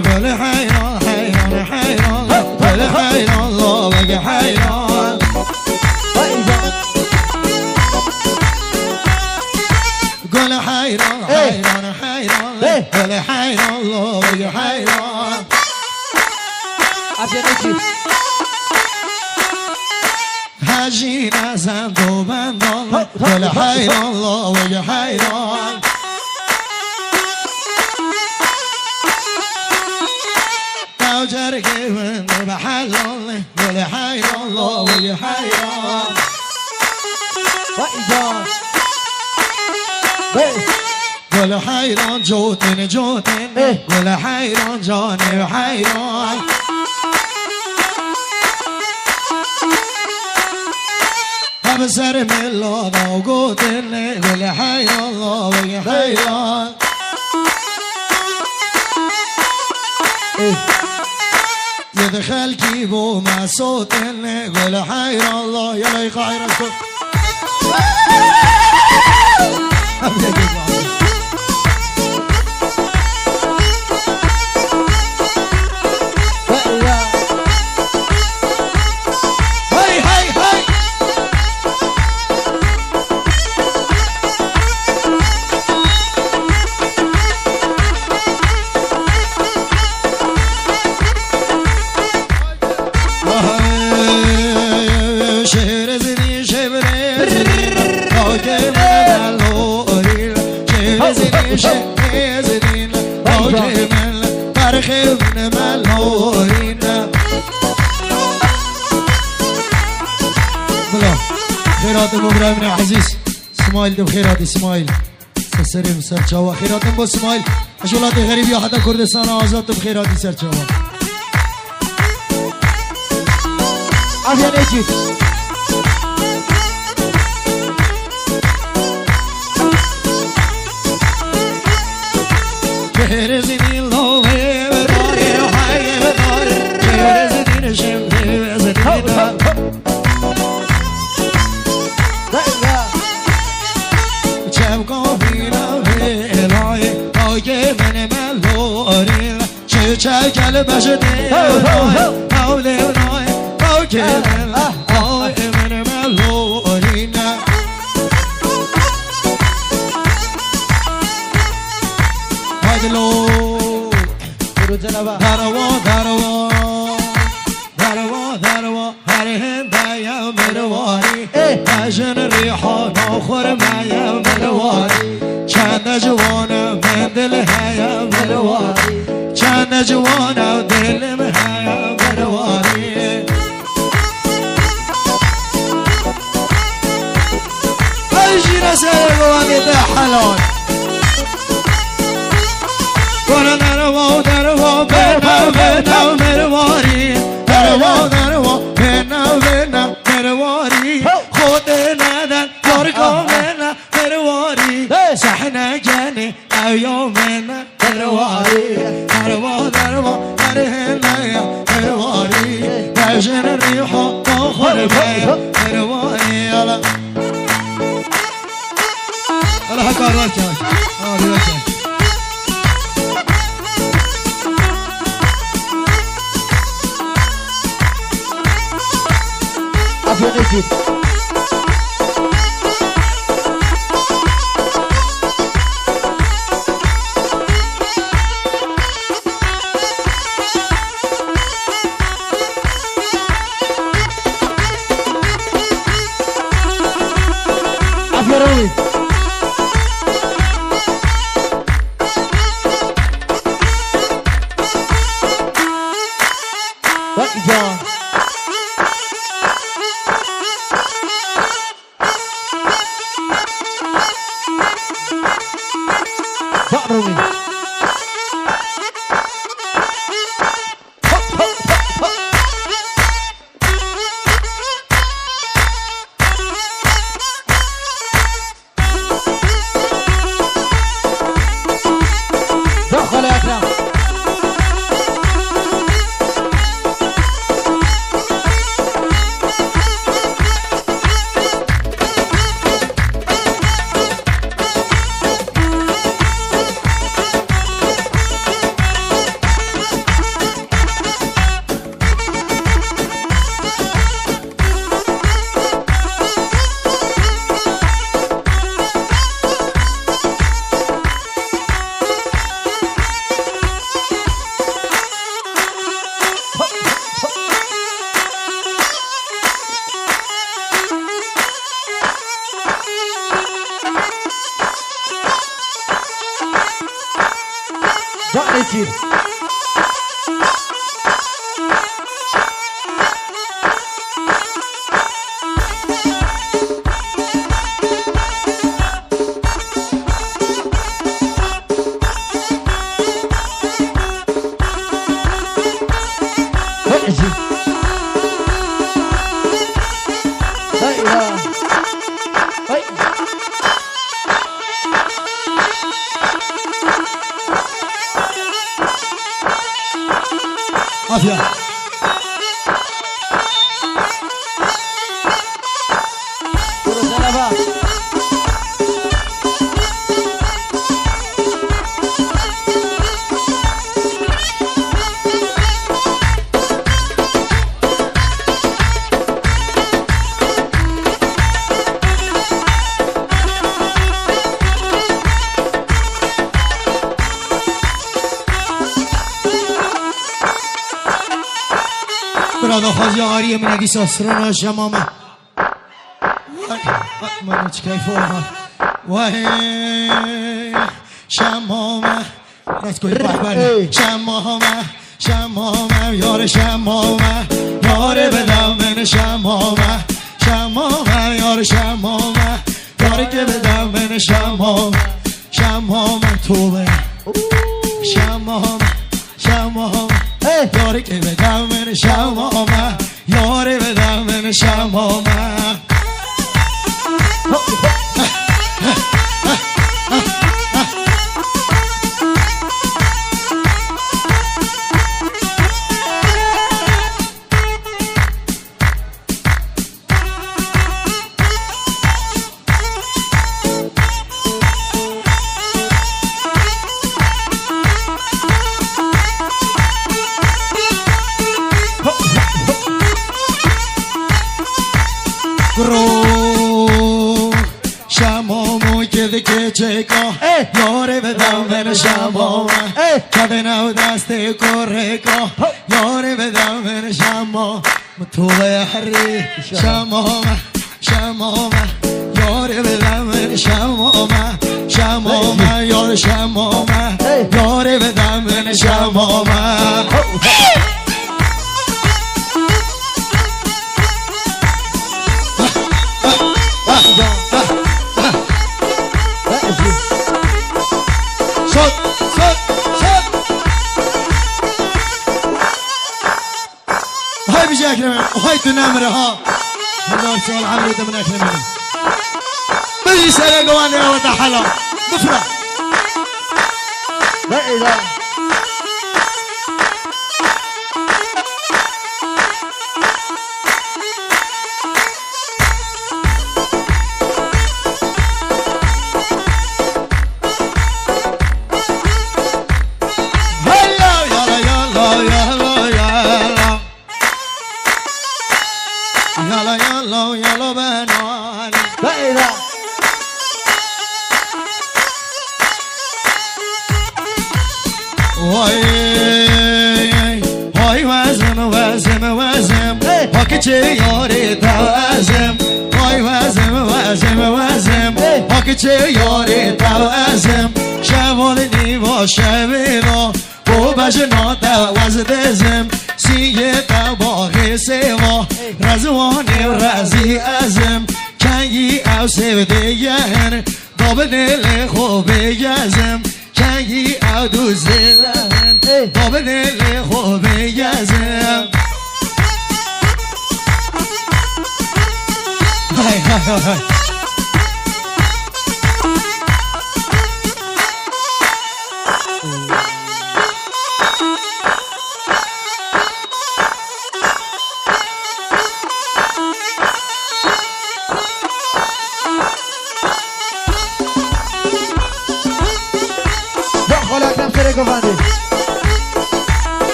گل حیران حیران حیران گل حیران لا بگه حیران گل حیران حیران حیران گل حیران لا بگه حیران هجی نزند و بندان گل حیران لا بگه حیران جرگه من به حلال گل حیران لا بگه حیران گل حیران جوتن جوتن گل حیران جان حیران هم سر ملاد و گوتن گل حیران لا بگه حیران يد خلقي بو ما صوت قول حير الله يا لي خير الصوت شهزدين موجه من فرخي من ملورين بلا خيرات ابراهيم عزيز اسماعيل دم خيرات اسماعيل سریم سرچاوا خیراتم با اسماعیل اشولات غریب یا حتی کردستان آزاد تم خیراتی سرچاوا افیان ایچید شهر زدین لوه بداره حیه بداره شهر زدین شمه زدین چم کافینا هلای آگه من ملوری چه کل بشده حول اونای آگه من آگه من ملوری هایدلو دروا دروا دروا دروا هر هنده یا مرواری هجن ریحان آخر مایا مرواری چند جوانم من دل هیا مرواری چند جوانم دلم هیا مرواری هجی نسل گوانی ده حلال کنه دروا دروا بنا بنا مرواری دروا دروا بنا بنا مرواری خود ندن یار کامنا مرواری صحنه جنی ایامنا مرواری دروا دروا هرهنه مرواری بجن ریحا آخر بیا مرواری یالا الله کارو کرد آره کرد افیان ایچید افیان روی عافیه برو سلامت برادر خواهی آری من اگه ساسران شمامه من چه کیف آمد وای شمامه راست کوی بایبر شمامه یار شمامه یار بدم من شمامه یار شمامه یاری که بدم من شمامه توبه شمامه یاری که بدم من شمامه یاری بدم من شمامه گرو شمامو که چکا یاره بدم من شمامه کده نو دست کرکا یاره بدم من شمام متوه حری شمامه یاره بدم من شمامه یار شمامه یاره بدم من شمامه هاي بيجي اكرمه وهاي تنامره ها هذول سؤال عمري ده من اكرمه بيجي سنه قواني وتحلا بفرح لا اله يلا بنان لا اله هاي وزم هاكي ياري توازم هاي وزم هاكي ياري توازم شوالني وشبيبا وبجنا توازدزم سيئة باغي سوا رزواني ورزي أزم كني أو سوديين ضابن اللي خوبي يزم كني أو دوزين ضابن اللي خوبي يزم هاي گفتی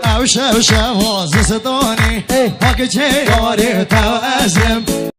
او شو شواز ستانی هاك چه یاری توازم